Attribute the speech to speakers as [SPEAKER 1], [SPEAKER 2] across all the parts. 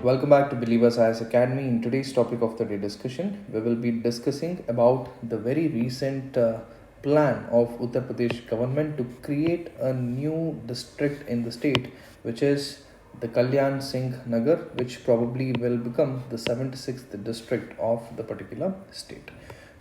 [SPEAKER 1] Welcome back to Believers IS Academy. In today's topic of the day discussion, we will be discussing about the very recent plan of Uttar Pradesh government to create a new district in the state, which is the Kalyan Singh Nagar, which probably will become the 76th district of the particular state.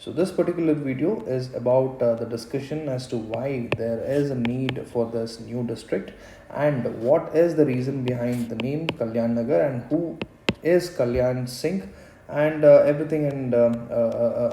[SPEAKER 1] So this particular video is about the discussion as to why there is a need for this new district and what is the reason behind the name Kalyan Nagar and who is Kalyan Singh, and everything and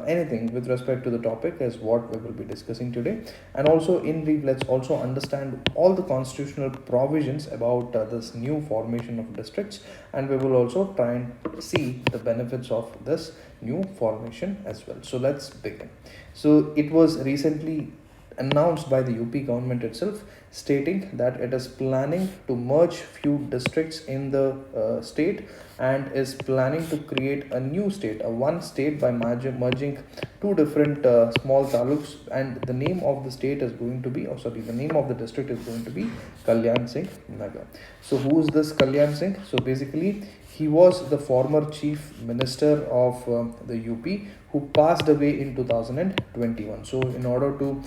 [SPEAKER 1] anything with respect to the topic is what we will be discussing today. And also in brief, let's also understand all the constitutional provisions about this new formation of districts, and we will also try and see the benefits of this new formation as well. So let's begin. So it was recently announced by the UP government itself, stating that it is planning to merge few districts in the state and is planning to create a new state, a one state, by merging two different small taluks, and the name of the state is going to be, the name of the district is going to be Kalyan Singh Nagar. So who is this Kalyan Singh? So basically he was the former chief minister of the UP who passed away in 2021. So in order to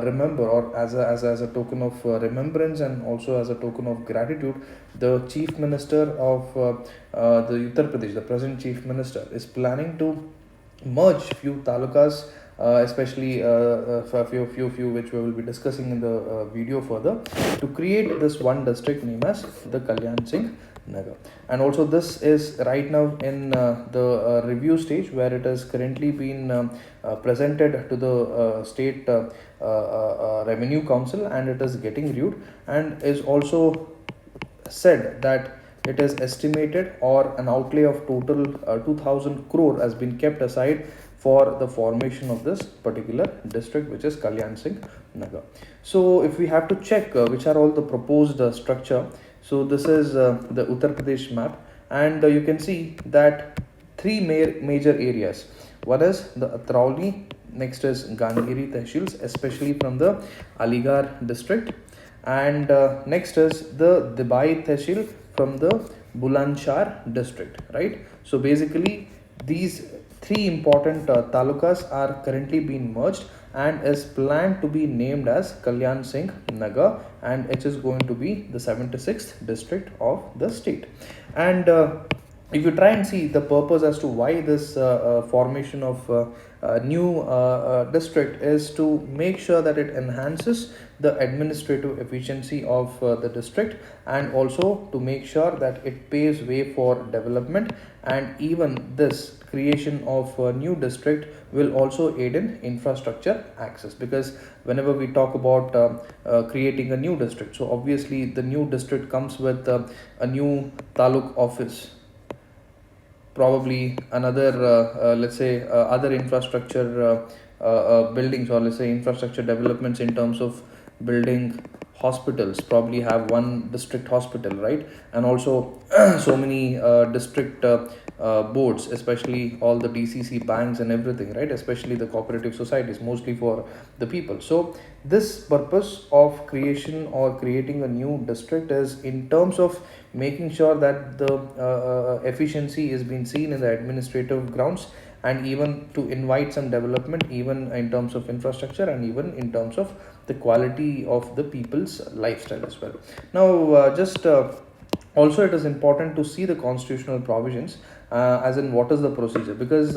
[SPEAKER 1] remember, or as a token of remembrance and also as a token of gratitude, the chief minister of the Uttar Pradesh, the present chief minister, is planning to merge few talukas, especially for a few which we will be discussing in the video further, to create this one district named as the Kalyan Singh Nagar. And also this is right now in the review stage, where it has currently been presented to the state revenue council, and it is getting reviewed, and is also said that it is estimated, or an outlay of total 2000 crore has been kept aside for the formation of this particular district, which is Kalyan Singh Nagar. So if we have to check which are all the proposed structure, so this is the Uttar Pradesh map, and you can see that three major areas. One is the Atrauli, next is Gangiri tehsils, especially from the Aligarh district, and next is the Dibai tehsil from the Bulandshahr district, right? So basically these three important talukas are currently being merged and is planned to be named as Kalyan Singh Nagar, and it is going to be the 76th district of the state. And if you try and see the purpose as to why this formation of new district is to make sure that it enhances the administrative efficiency of the district, and also to make sure that it paves way for development, and even this creation of a new district will also aid in infrastructure access, because whenever we talk about creating a new district, so obviously the new district comes with a new taluk office, probably another let's say other infrastructure buildings, or let's say infrastructure developments in terms of building hospitals, probably have one district hospital, right? And also so many district boards, especially all the DCC banks and everything, right? Especially the cooperative societies, mostly for the people. So this purpose of creation or creating a new district is in terms of making sure that the efficiency is being seen in the administrative grounds, and even to invite some development even in terms of infrastructure, and even in terms of the quality of the people's lifestyle as well. Now just also it is important to see the constitutional provisions, as in what is the procedure, because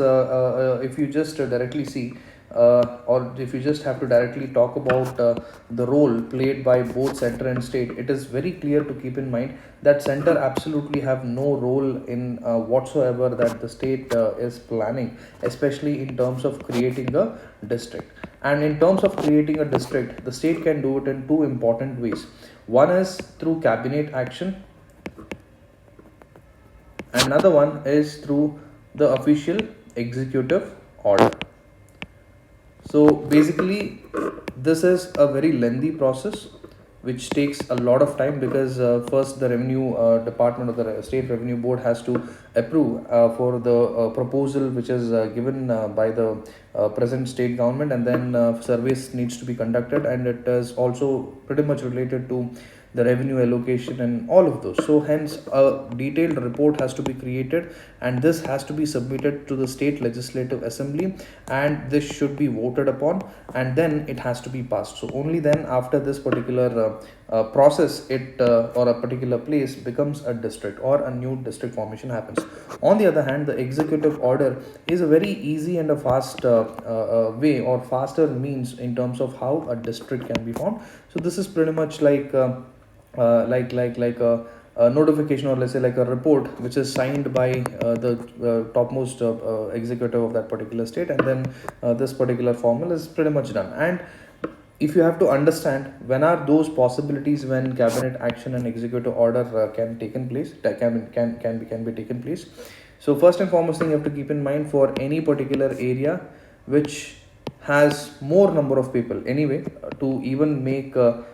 [SPEAKER 1] if you just directly see or if you just have to directly talk about the role played by both center and state, it is very clear to keep in mind that center absolutely have no role in whatsoever that the state is planning, especially in terms of creating a district. And in terms of creating a district, the state can do it in two important ways. One is through cabinet action, and another one is through the official executive order. So basically this is a very lengthy process which takes a lot of time, because first the revenue department, or the state revenue board, has to approve for the proposal which is given by the present state government, and then surveys needs to be conducted, and it is also pretty much related to the revenue allocation, and all of those. So hence a detailed report has to be created, and this has to be submitted to the state legislative assembly, and this should be voted upon, and then it has to be passed. So only then, after this particular process, it or a particular place becomes a district, or a new district formation happens. On the other hand, the executive order is a very easy and a fast way, or faster means, in terms of how a district can be formed. So this is pretty much like a notification, or let's say like a report, which is signed by the topmost executive of that particular state, and then this particular formal is pretty much done. And if you have to understand when are those possibilities when cabinet action and executive order can taken place, that can be taken place. So first and foremost thing you have to keep in mind, for any particular area which has more number of people anyway, to even make a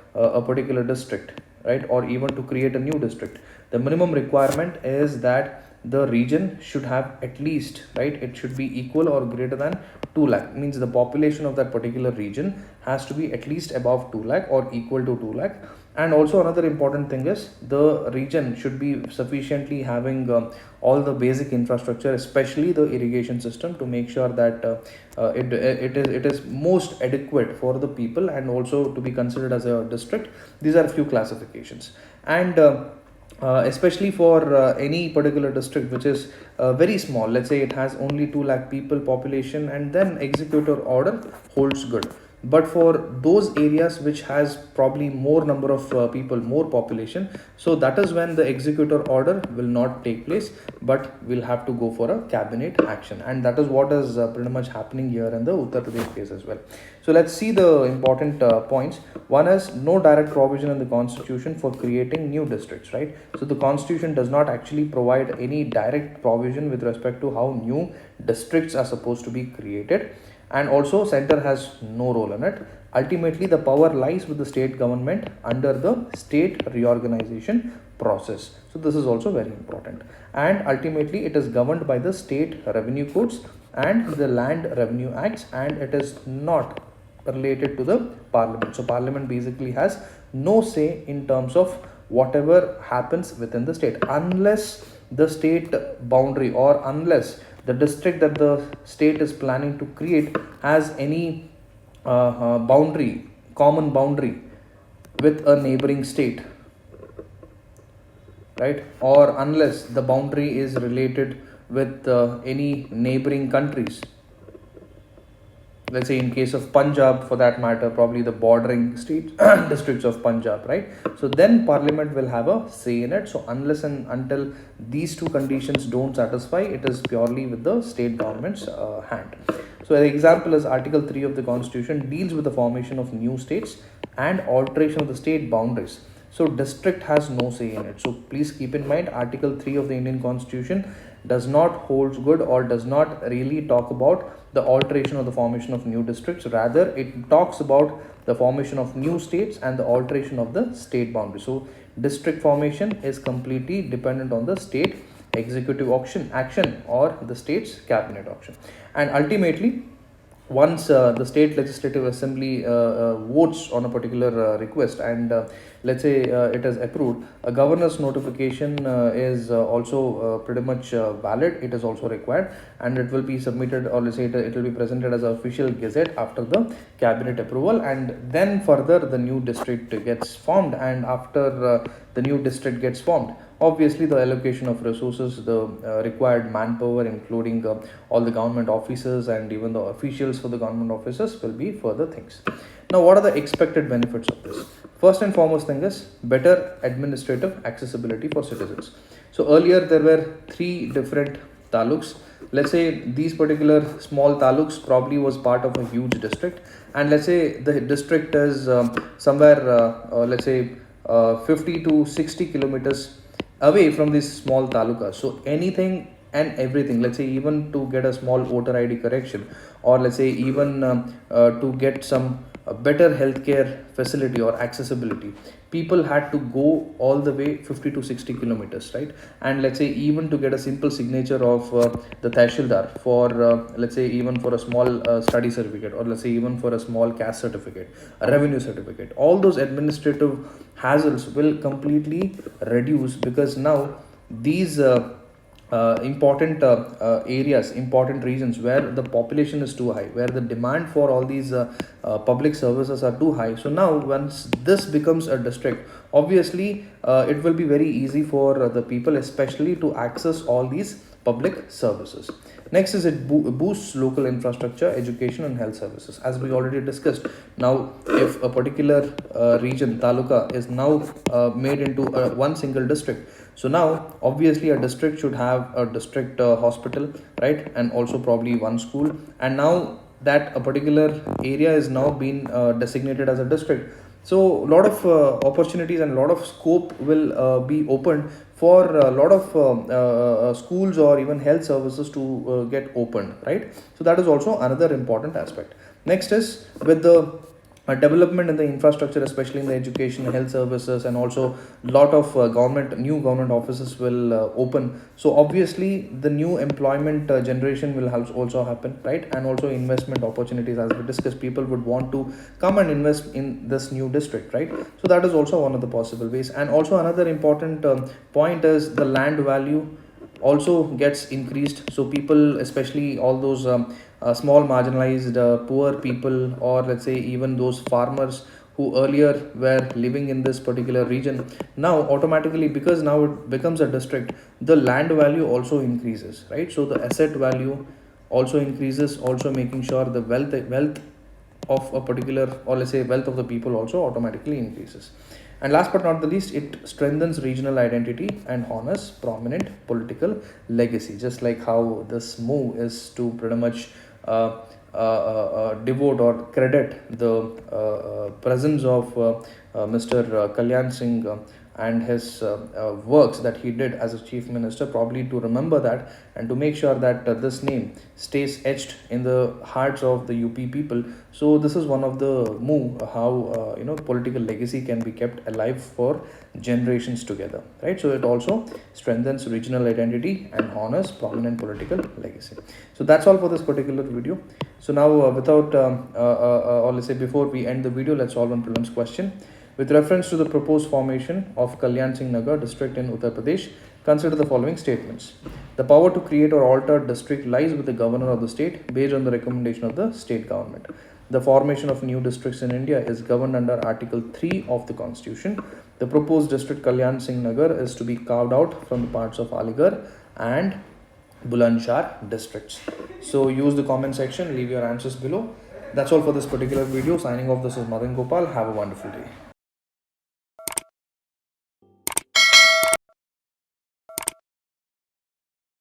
[SPEAKER 1] particular district, right, or even to create a new district, the minimum requirement is that the region should have at least, right, it should be equal or greater than 2 lakh, means the population of that particular region has to be at least above 2 lakh or equal to 2 lakh. And also another important thing is, the region should be sufficiently having all the basic infrastructure, especially the irrigation system, to make sure that it is most adequate for the people, and also to be considered as a district. These are a few classifications. And especially for any particular district which is very small, let's say it has only 2 lakh people population, and then executive order holds good. But for those areas which has probably more number of people, more population, so that is when the executive order will not take place, but will have to go for a cabinet action. And that is what is pretty much happening here in the Uttar Pradesh case as well. So let's see the important points. One is, no direct provision in the constitution for creating new districts, right? So the constitution does not actually provide any direct provision with respect to how new districts are supposed to be created. And also, center has no role in it. Ultimately, the power lies with the state government under the state reorganization process. So this is also very important. And ultimately, it is governed by the state revenue codes and the land revenue acts, and it is not related to the parliament. So parliament basically has no say in terms of whatever happens within the state, unless the state boundary, or unless the district that the state is planning to create has any boundary, common boundary with a neighboring state, right, or unless the boundary is related with any neighboring countries. Let's say in case of Punjab, for that matter, probably the bordering state districts of Punjab, right? So then parliament will have a say in it. So unless and until these two conditions don't satisfy, it is purely with the state government's hand. So the example is Article 3 of the Constitution deals with the formation of new states and alteration of the state boundaries. So district has no say in it. So please keep in mind, Article 3 of the Indian Constitution does not hold good, or does not really talk about the alteration or the formation of new districts. Rather, it talks about the formation of new states and the alteration of the state boundary. So district formation is completely dependent on the state executive action or the state's cabinet action. And ultimately, once the state legislative assembly votes on a particular request, and let's say it is approved, a governor's notification is also pretty much valid. It is also required, and it will be submitted, or let's say it will be presented as an official gazette after the cabinet approval. And then further the new district gets formed, and after the new district gets formed, obviously the allocation of resources, the required manpower, including all the government officers and even the officials for the government officers, will be further things. Now, what are the expected benefits of this? First and foremost thing is better administrative accessibility for citizens. So earlier there were 3 different taluks. Let's say these particular small taluks probably was part of a huge district, and let's say the district is somewhere let's say 50 to 60 kilometers away from this small taluka. So anything and everything, let's say even to get a small voter ID correction, or let's say even to get some better healthcare facility or accessibility, people had to go all the way 50 to 60 kilometers, right? And let's say even to get a simple signature of the tehsildar for let's say even for a small study certificate, or let's say even for a small caste certificate, a revenue certificate, all those administrative hassles will completely reduce, because now these important areas, important regions where the population is too high, where the demand for all these public services are too high. So now, once this becomes a district, obviously it will be very easy for the people, especially, to access all these public services. Next is it boosts local infrastructure, education, and health services. As we already discussed, now if a particular region, taluka, is now made into one single district, so now obviously a district should have a district hospital, right, and also probably one school. And now that a particular area is now being designated as a district, so a lot of opportunities and a lot of scope will be opened for a lot of schools or even health services to get opened, right? So that is also another important aspect. Next is with the development in the infrastructure, especially in the education, health services, and also lot of new government offices will open. So obviously the new employment generation will also happen, right? And also investment opportunities, as we discussed, people would want to come and invest in this new district, right? So that is also one of the possible ways. And also another important point is the land value also gets increased. So people, especially all those small marginalized poor people, or let's say even those farmers who earlier were living in this particular region, now automatically, because now it becomes a district, the land value also increases, right? So the asset value also increases, also making sure the wealth of a particular, or let's say wealth of the people, also automatically increases. And last but not the least, it strengthens regional identity and honors prominent political legacy. Just like how this move is to pretty much devote or credit the presence of Mr. Kalyan Singh and his works that he did as a chief minister, probably to remember that and to make sure that this name stays etched in the hearts of the UP people. So this is one of the move how political legacy can be kept alive for generations together, right? So it also strengthens regional identity and honors prominent political legacy. So that's all for this particular video. So now without or let's say before we end the video, let's solve one prelims question. With reference to the proposed formation of Kalyan Singh Nagar district in Uttar Pradesh, consider the following statements. The power to create or alter district lies with the governor of the state based on the recommendation of the state government. The formation of new districts in India is governed under Article 3 of the Constitution. The proposed district Kalyan Singh Nagar is to be carved out from the parts of Aligarh and Bulandshahr districts. So use the comment section, leave your answers below. That's all for this particular video. Signing off, this is Madan Gopal. Have a wonderful day.